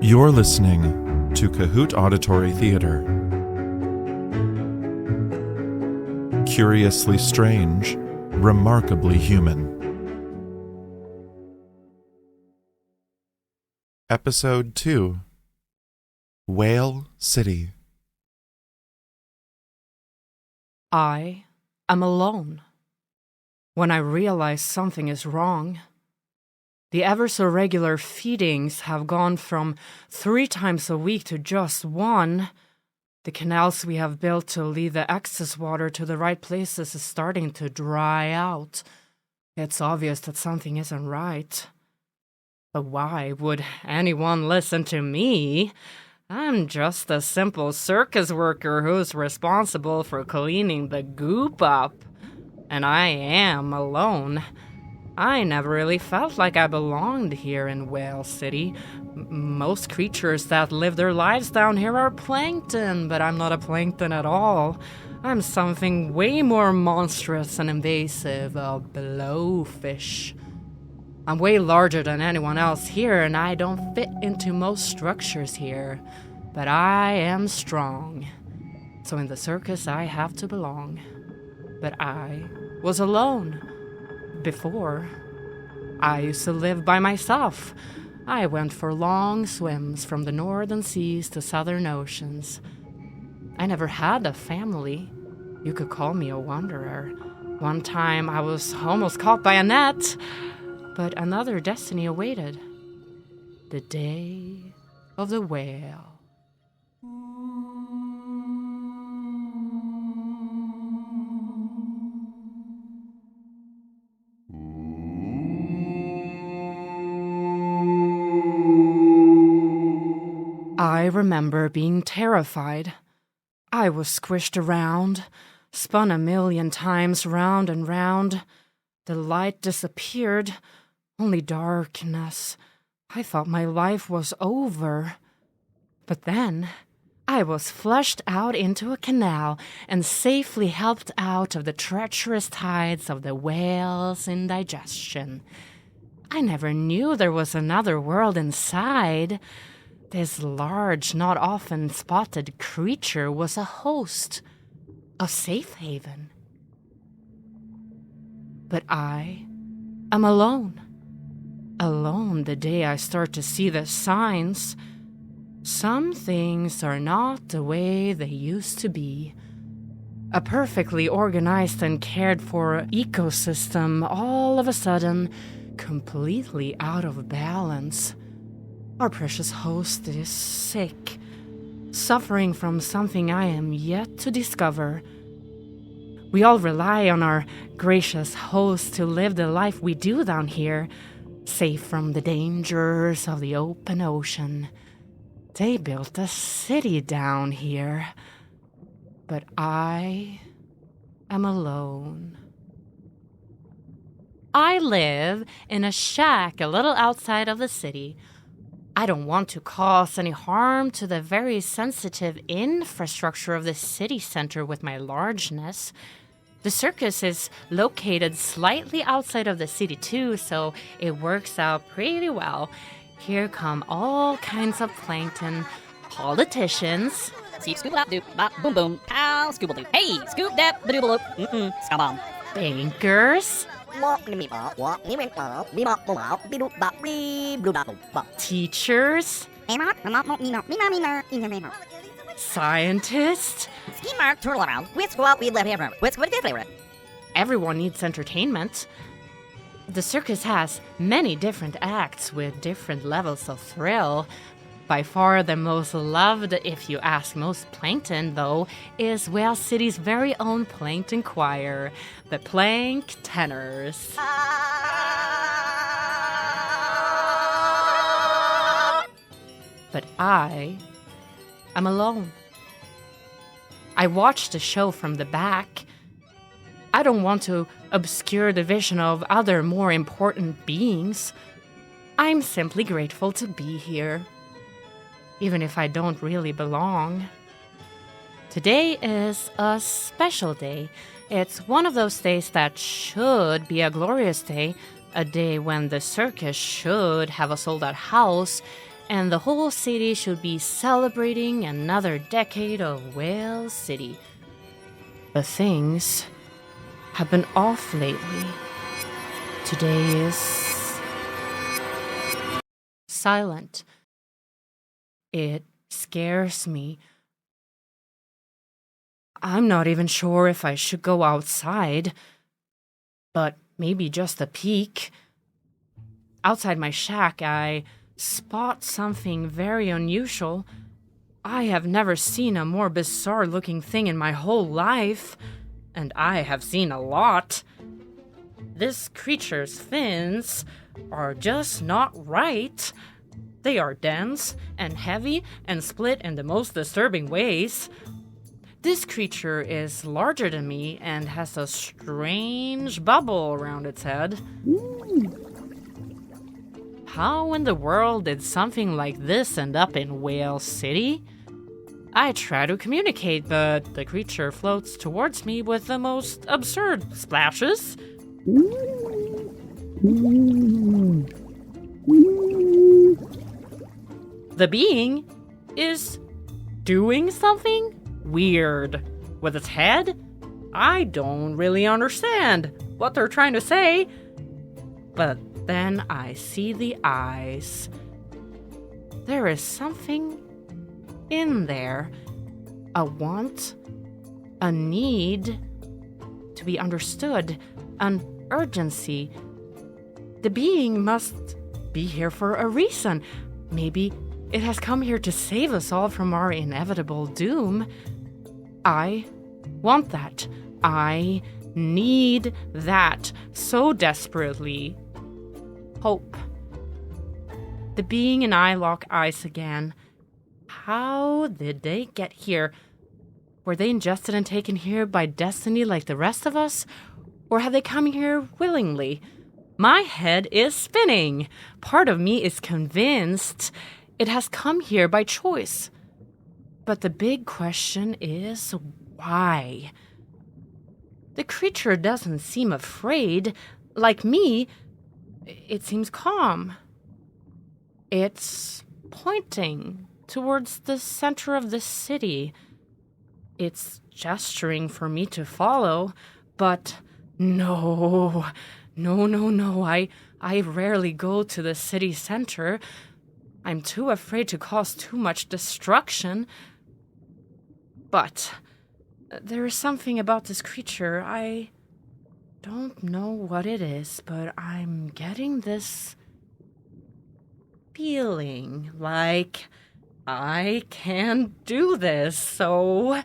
You're listening to CAHOOT Auditory Theater. Curiously strange, remarkably human. Episode 2. Whale City. I am alone. When I realize something is wrong, the ever-so-regular feedings have gone from 3 times a week to just 1. The canals we have built to lead the excess water to the right places is starting to dry out. It's obvious that something isn't right. But why would anyone listen to me? I'm just a simple circus worker who's responsible for cleaning the goop up. And I am alone. I never really felt like I belonged here in Whale City. Most creatures that live their lives down here are plankton, but I'm not a plankton at all. I'm something way more monstrous and invasive, a blowfish. I'm way larger than anyone else here, and I don't fit into most structures here. But I am strong. So in the circus, I have to belong. But I was alone. Before, I used to live by myself. I went for long swims from the northern seas to southern oceans. I never had a family. You could call me a wanderer. One time I was almost caught by a net, but another destiny awaited. The day of the whale. I remember being terrified. I was squished around, spun a million times round and round. The light disappeared, only darkness. I thought my life was over. But then I was flushed out into a canal and safely helped out of the treacherous tides of the whale's indigestion. I never knew there was another world inside. This large, not often spotted creature was a host, a safe haven. But I am alone. Alone the day I start to see the signs. Some things are not the way they used to be. A perfectly organized and cared for ecosystem all of a sudden completely out of balance. Our precious host is sick, suffering from something I am yet to discover. We all rely on our gracious host to live the life we do down here, safe from the dangers of the open ocean. They built a city down here, but I am alone. I live in a shack a little outside of the city. I don't want to cause any harm to the very sensitive infrastructure of the city center with my largeness. The circus is located slightly outside of the city too, so it works out pretty well. Here come all kinds of plankton, politicians, Scoop, scoop, dap, doop, bop, boom, boom, pow, scoop, doop. Hey, scoop, dap, ba, doop, loop, scabam. bankers, teachers, scientists. Everyone needs entertainment. The circus has many different acts with different levels of thrill. By far the most loved, if you ask most plankton, though, is Whale City's very own plankton choir, the Planktoners. But I am alone. I watch the show from the back. I don't want to obscure the vision of other more important beings. I'm simply grateful to be here, even if I don't really belong. Today is a special day. It's one of those days that should be a glorious day, a day when the circus should have a sold-out house, and the whole city should be celebrating another decade of Whale City. But things have been off lately. Today is silent. It scares me. I'm not even sure if I should go outside, but maybe just a peek. Outside my shack, I spot something very unusual. I have never seen a more bizarre-looking thing in my whole life, and I have seen a lot. This creature's fins are just not right. They are dense and heavy and split in the most disturbing ways. This creature is larger than me and has a strange bubble around its head. How in the world did something like this end up in Whale City? I try to communicate, but the creature floats towards me with the most absurd splashes. The being is doing something weird with its head. I don't really understand what they're trying to say, but then I see the eyes. There is something in there, a want, a need to be understood, an urgency. The being must be here for a reason. Maybe it has come here to save us all from our inevitable doom. I want that. I need that so desperately. Hope. The being and I lock eyes again. How did they get here? Were they ingested and taken here by destiny like the rest of us? Or have they come here willingly? My head is spinning. Part of me is convinced it has come here by choice. But the big question is why? The creature doesn't seem afraid. Like me, it seems calm. It's pointing towards the center of the city. It's gesturing for me to follow, but no. I rarely go to the city center. I'm too afraid to cause too much destruction. But there is something about this creature. I don't know what it is, but I'm getting this feeling like I can do this, so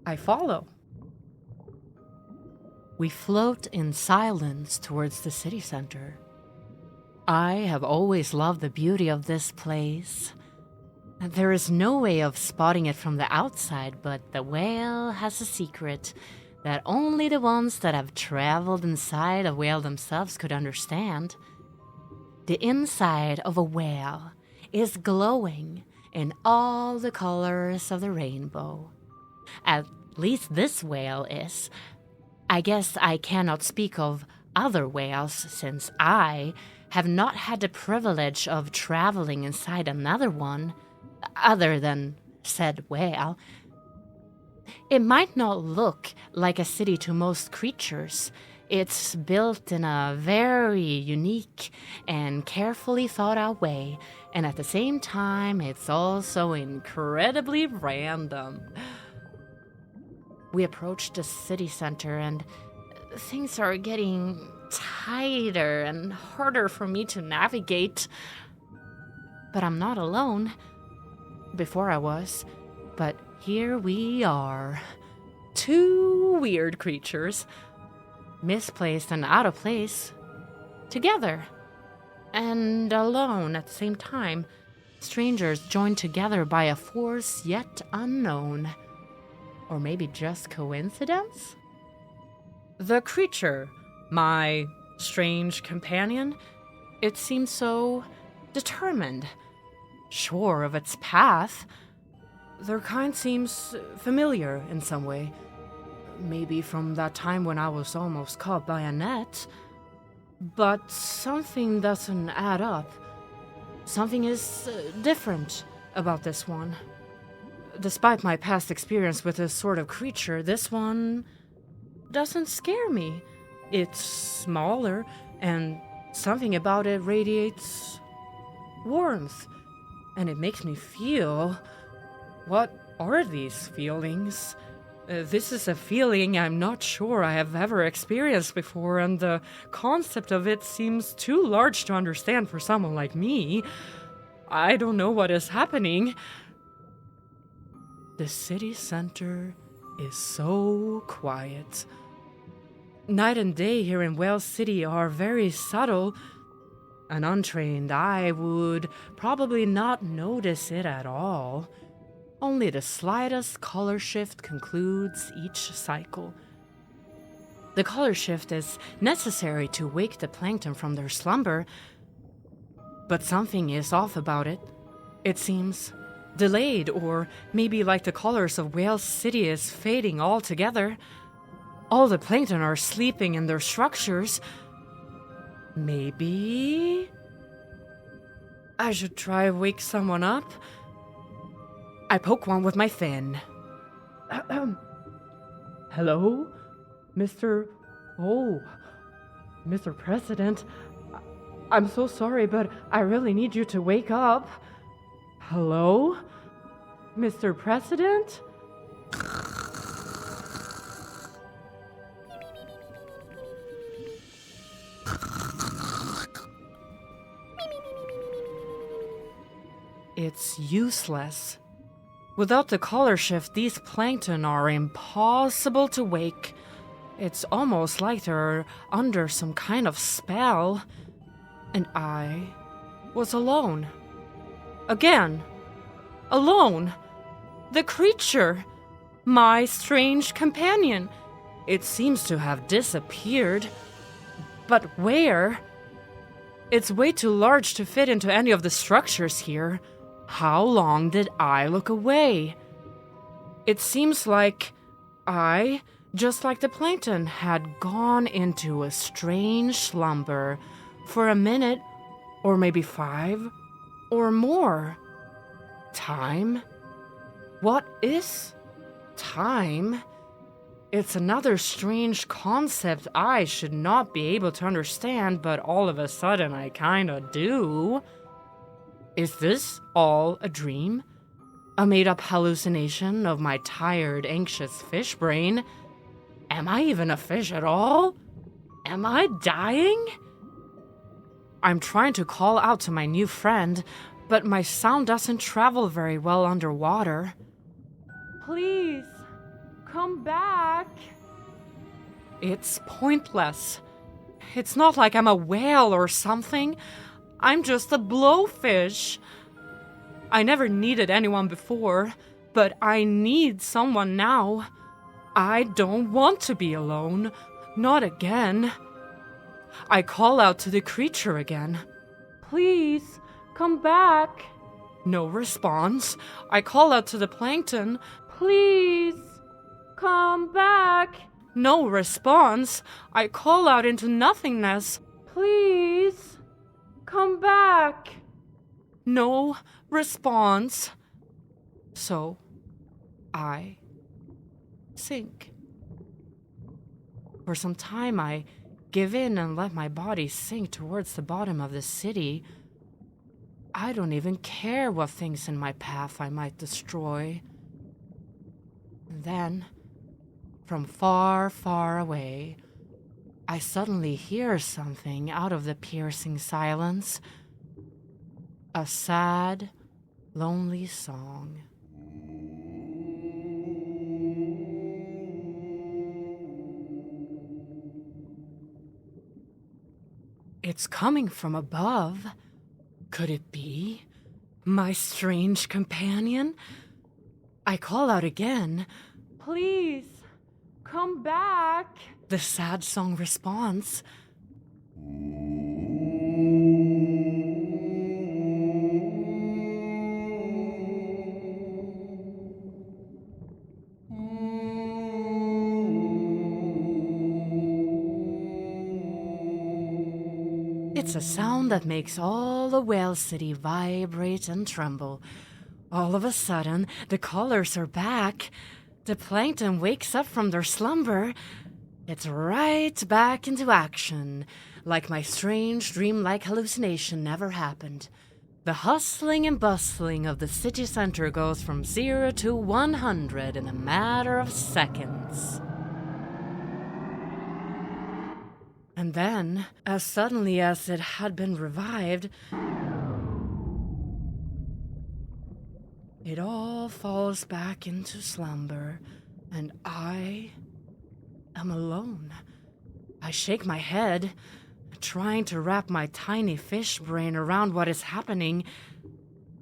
I follow. We float in silence towards the city center. I have always loved the beauty of this place. There is no way of spotting it from the outside, but the whale has a secret that only the ones that have traveled inside a whale themselves could understand. The inside of a whale is glowing in all the colors of the rainbow. At least this whale is. I guess I cannot speak of other whales since I have not had the privilege of traveling inside another one, other than said whale. It might not look like a city to most creatures. It's built in a very unique and carefully thought out way, and at the same time, it's also incredibly random. We approach the city center, and things are getting tighter and harder for me to navigate. But I'm not alone. Before I was, but here we are. Two weird creatures, misplaced and out of place, together, and alone at the same time. Strangers joined together by a force yet unknown. Or maybe just coincidence? The creature, my strange companion, it seems so determined, sure of its path. Their kind seems familiar in some way. Maybe from that time when I was almost caught by a net. But something doesn't add up. Something is different about this one. Despite my past experience with this sort of creature, this one doesn't scare me. It's smaller, and something about it radiates warmth, and it makes me feel... What are these feelings? This is a feeling I'm not sure I have ever experienced before, and the concept of it seems too large to understand for someone like me. I don't know what is happening. The city center is so quiet. Night and day here in Wales City are very subtle. An untrained eye would probably not notice it at all. Only the slightest color shift concludes each cycle. The color shift is necessary to wake the plankton from their slumber, but something is off about it. It seems delayed, or maybe like the colors of Wales City is fading altogether. All the plankton are sleeping in their structures. Maybe I should try wake someone up. I poke one with my fin. Hello? Mr. President. I'm so sorry, but I really need you to wake up. Hello? Mr. President? It's useless. Without the color shift, these plankton are impossible to wake. It's almost like they're under some kind of spell. And I was alone. Again. Alone. The creature. My strange companion. It seems to have disappeared. But where? It's way too large to fit into any of the structures here. How long did I look away? It seems like I, just like the plankton, had gone into a strange slumber for a minute, or maybe 5, or more. Time? What is time? It's another strange concept I should not be able to understand, but all of a sudden I kinda do. Is this all a dream? A made-up hallucination of my tired, anxious fish brain? Am I even a fish at all? Am I dying? I'm trying to call out to my new friend, but my sound doesn't travel very well underwater. Please, come back. It's pointless. It's not like I'm a whale or something. I'm just a blowfish. I never needed anyone before, but I need someone now. I don't want to be alone. Not again. I call out to the creature again. Please, come back. No response. I call out to the plankton. Please, come back. No response. I call out into nothingness. Please, come back. No response. So, I sink. For some time, I give in and let my body sink towards the bottom of the city. I don't even care what things in my path I might destroy. And then, from far, far away, I suddenly hear something out of the piercing silence. A sad, lonely song. It's coming from above. Could it be my strange companion? I call out again. Please, come back. The sad song responds. It's a sound that makes all the whale city vibrate and tremble. All of a sudden, the colors are back. The plankton wakes up from their slumber. It's right back into action, like my strange dreamlike hallucination never happened. The hustling and bustling of the city center goes from 0 to 100 in a matter of seconds. And then, as suddenly as it had been revived, it all falls back into slumber, and I am alone. I shake my head, trying to wrap my tiny fish brain around what is happening,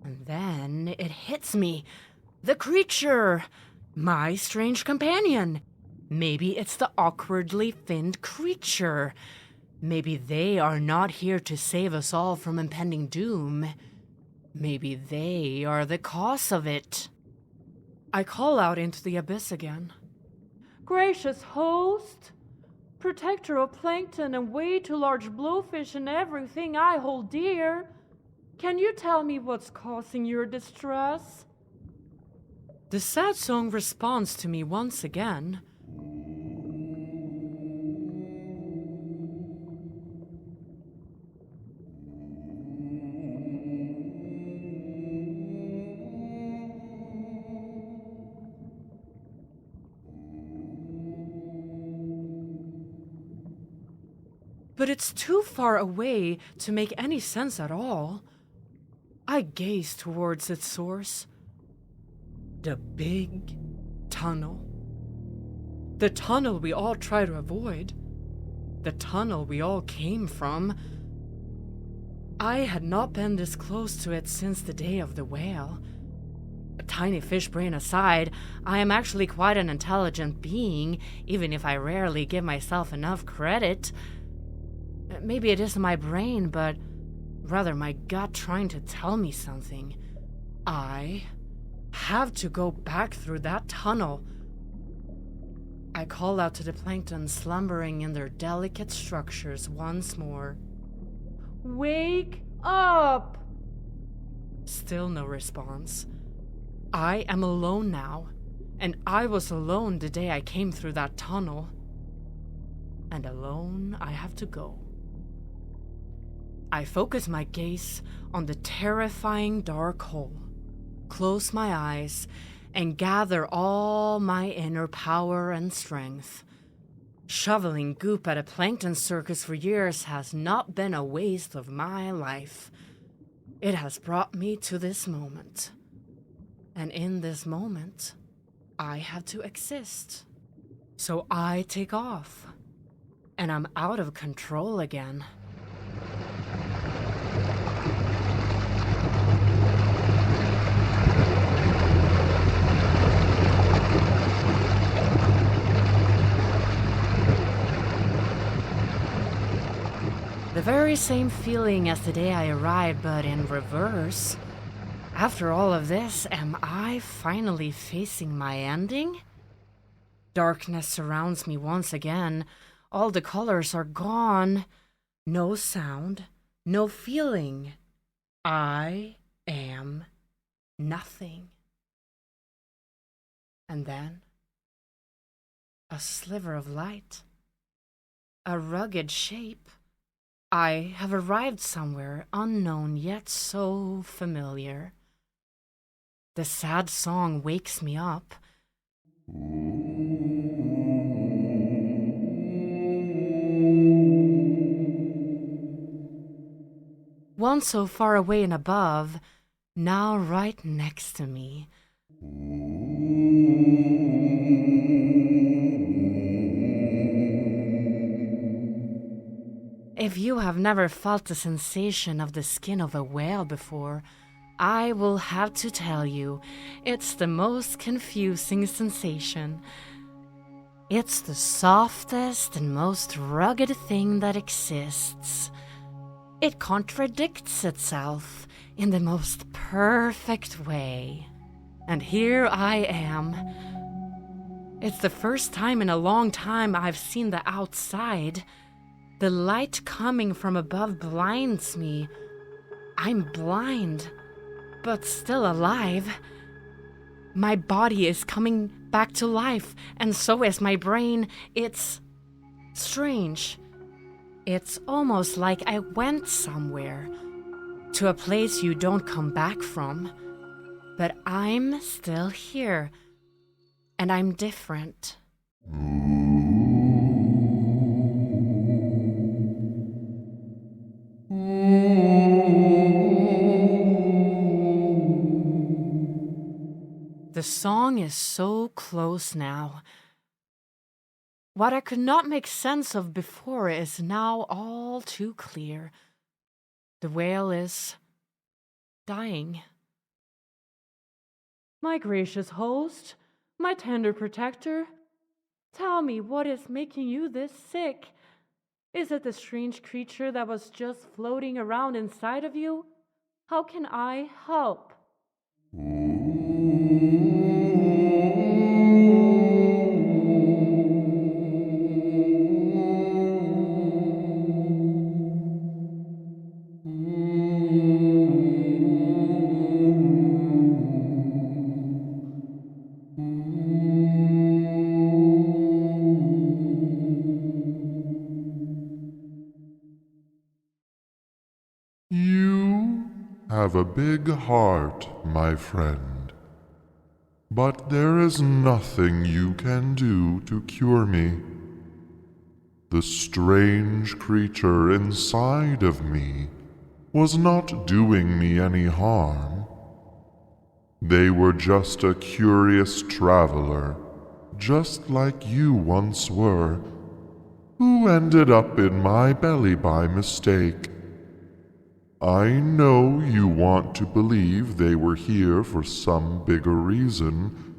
and then it hits me. The creature! My strange companion! Maybe it's the awkwardly finned creature. Maybe they are not here to save us all from impending doom. Maybe they are the cause of it. I call out into the abyss again. Gracious host, protector of plankton and way too large blowfish and everything I hold dear, can you tell me what's causing your distress? The sad song responds to me once again. But it's too far away to make any sense at all. I gaze towards its source. The big tunnel. The tunnel we all try to avoid. The tunnel we all came from. I had not been this close to it since the day of the whale. A tiny fish brain aside, I am actually quite an intelligent being, even if I rarely give myself enough credit. Maybe it isn't my brain, but rather my gut trying to tell me something. I have to go back through that tunnel. I call out to the plankton slumbering in their delicate structures once more. Wake up! Still no response. I am alone now, and I was alone the day I came through that tunnel. And alone I have to go. I focus my gaze on the terrifying dark hole, close my eyes, and gather all my inner power and strength. Shoveling goop at a plankton circus for years has not been a waste of my life. It has brought me to this moment. And in this moment, I have to exist. So I take off, and I'm out of control again. The very same feeling as the day I arrived, but in reverse. After all of this, am I finally facing my ending? Darkness surrounds me once again. All the colors are gone. No sound, no feeling. I am nothing. And then, a sliver of light. A rugged shape. I have arrived somewhere unknown yet so familiar. The sad song wakes me up. Once so far away and above, now right next to me. If you have never felt the sensation of the skin of a whale before, I will have to tell you, it's the most confusing sensation. It's the softest and most rugged thing that exists. It contradicts itself in the most perfect way. And here I am. It's the first time in a long time I've seen the outside. The light coming from above blinds me. I'm blind, but still alive. My body is coming back to life, and so is my brain. It's strange. It's almost like I went somewhere, to a place you don't come back from. But I'm still here, and I'm different. The song is so close now. What I could not make sense of before is now all too clear. The whale is dying. My gracious host, my tender protector, tell me what is making you this sick. Is it the strange creature that was just floating around inside of you? How can I help? You have a big heart, my friend, but there is nothing you can do to cure me. The strange creature inside of me was not doing me any harm. They were just a curious traveler, just like you once were, who ended up in my belly by mistake. I know you want to believe they were here for some bigger reason.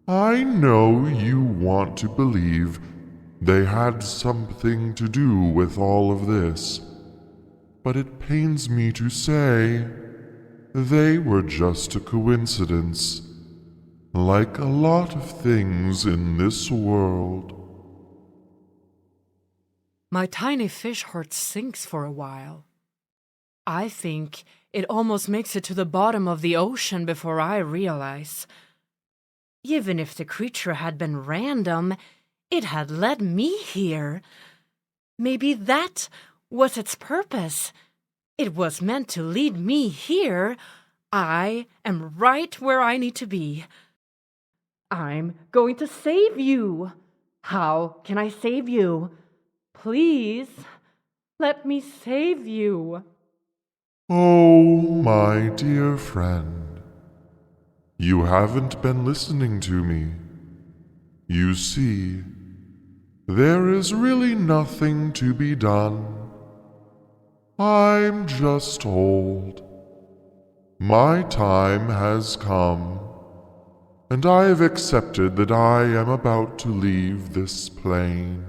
I know you want to believe they had something to do with all of this. But it pains me to say, they were just a coincidence, like a lot of things in this world. My tiny fish heart sinks for a while. I think it almost makes it to the bottom of the ocean before I realize. Even if the creature had been random, it had led me here. Maybe that was its purpose. It was meant to lead me here. I am right where I need to be. I'm going to save you. How can I save you? Please, let me save you. Oh, my dear friend, you haven't been listening to me. You see, there is really nothing to be done. I'm just old. My time has come, and I have accepted that I am about to leave this plane.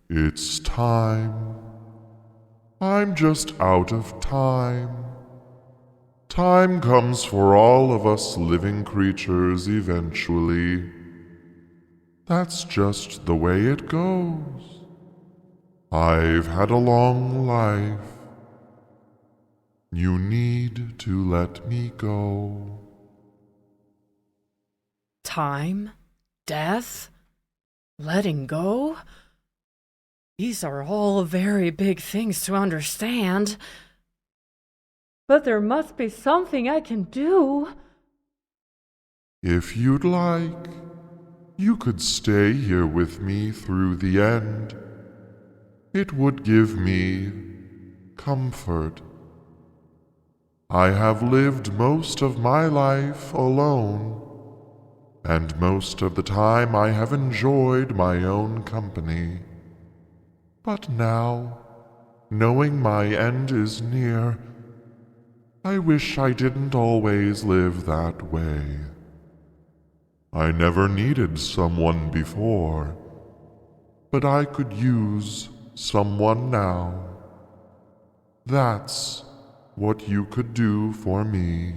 It's time. I'm just out of time. Time comes for all of us living creatures eventually. That's just the way it goes. I've had a long life. You need to let me go. Time? Death? Letting go? These are all very big things to understand. But there must be something I can do. If you'd like, you could stay here with me through the end. It would give me comfort. I have lived most of my life alone, and most of the time I have enjoyed my own company. But now, knowing my end is near, I wish I didn't always live that way. I never needed someone before, but I could use someone now. That's what you could do for me.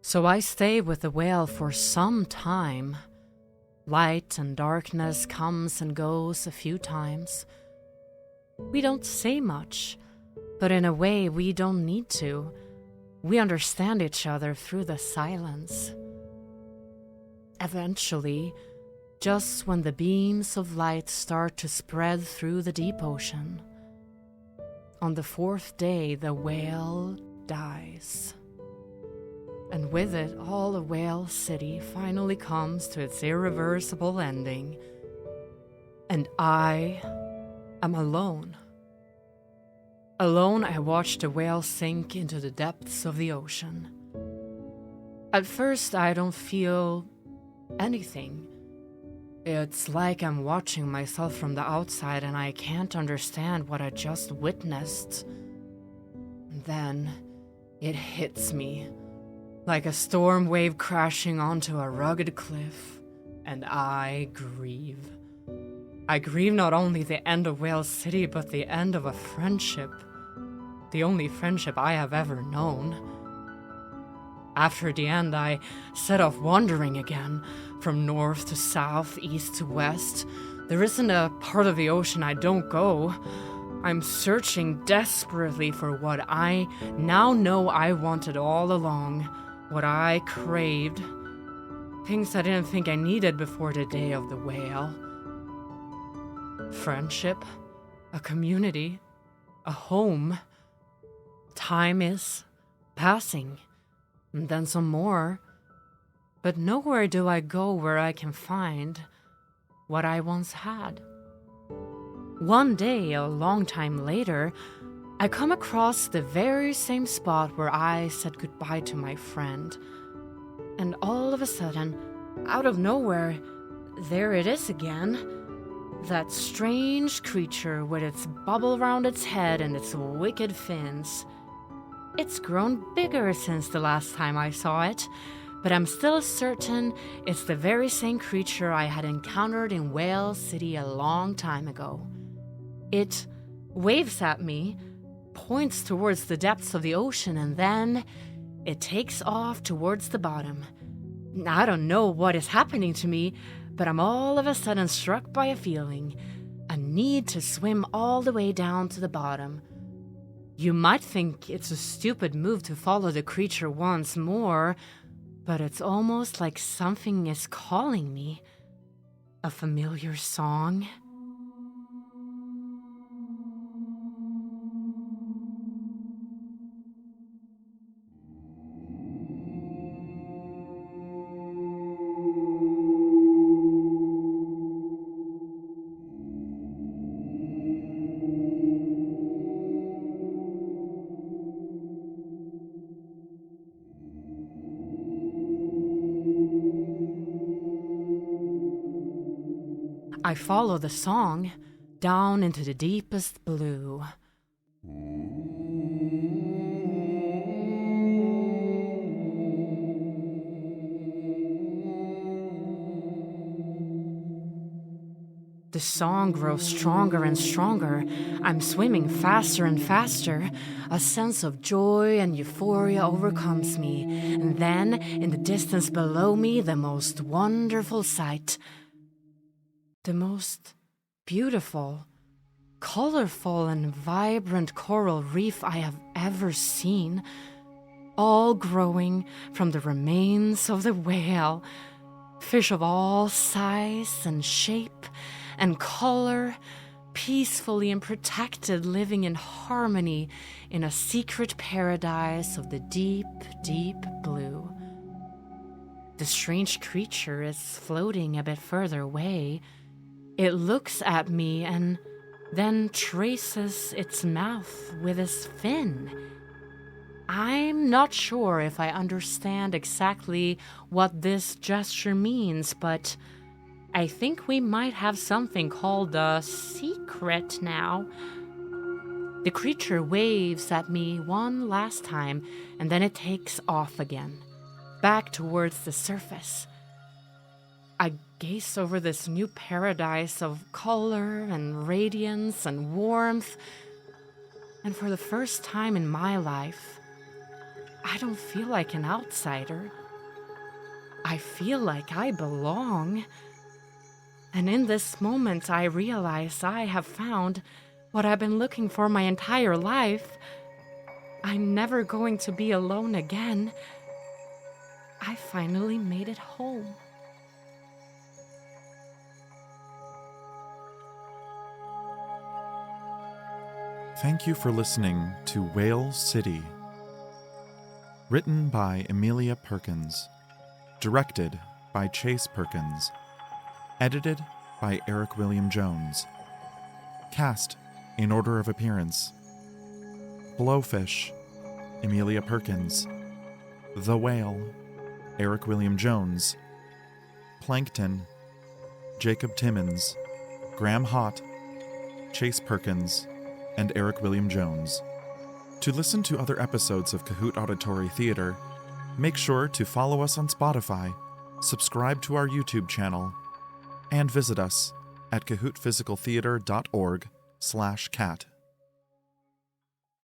So I stay with the whale for some time. Light and darkness comes and goes a few times. We don't say much, but in a way we don't need to. We understand each other through the silence. Eventually, just when the beams of light start to spread through the deep ocean, on the fourth day the whale dies. And with it, all the whale city finally comes to its irreversible ending. And I am alone. Alone, I watch the whale sink into the depths of the ocean. At first, I don't feel anything. It's like I'm watching myself from the outside and I can't understand what I just witnessed. And then it hits me, like a storm wave crashing onto a rugged cliff, and I grieve. I grieve not only the end of Whale City, but the end of a friendship. The only friendship I have ever known. After the end, I set off wandering again, from north to south, east to west. There isn't a part of the ocean I don't go. I'm searching desperately for what I now know I wanted all along, what I craved. Things I didn't think I needed before the day of the whale. Friendship, a community, a home. Time is passing, and then some more. But nowhere do I go where I can find what I once had. One day, a long time later, I come across the very same spot where I said goodbye to my friend. And all of a sudden, out of nowhere, there it is again. That strange creature with its bubble round its head and its wicked fins. It's grown bigger since the last time I saw it, but I'm still certain it's the very same creature I had encountered in Whale City a long time ago. It waves at me, points towards the depths of the ocean, and then it takes off towards the bottom. I don't know what is happening to me, but I'm all of a sudden struck by a feeling, a need to swim all the way down to the bottom. You might think it's a stupid move to follow the creature once more, but it's almost like something is calling me. A familiar song. I follow the song down into the deepest blue. The song grows stronger and stronger. I'm swimming faster and faster. A sense of joy and euphoria overcomes me. And then, in the distance below me, the most wonderful sight. The most beautiful, colorful, and vibrant coral reef I have ever seen, all growing from the remains of the whale. Fish of all size and shape and color, peacefully and protected, living in harmony in a secret paradise of the deep, deep blue. The strange creature is floating a bit further away. It looks at me and then traces its mouth with its fin. I'm not sure if I understand exactly what this gesture means, but I think we might have something called a secret now. The creature waves at me one last time, and then it takes off again, back towards the surface. I gaze over this new paradise of color and radiance and warmth, and for the first time in my life, I don't feel like an outsider. I feel like I belong. And in this moment, I realize I have found what I've been looking for my entire life. I'm never going to be alone again. I finally made it home. Thank you for listening to Whale City. Written by Emilia Perkins. Directed by Chase Perkins. Edited by Eric William Jones. Cast in order of appearance: Blowfish, Emilia Perkins; The Whale, Eric William Jones; Plankton, Jacob Timmons; Graham Haught, Chase Perkins, and Eric William Jones. To listen to other episodes of CAHOOT Auditory Theater, make sure to follow us on Spotify, subscribe to our YouTube channel, and visit us at cahootphysicaltheater.org/cat.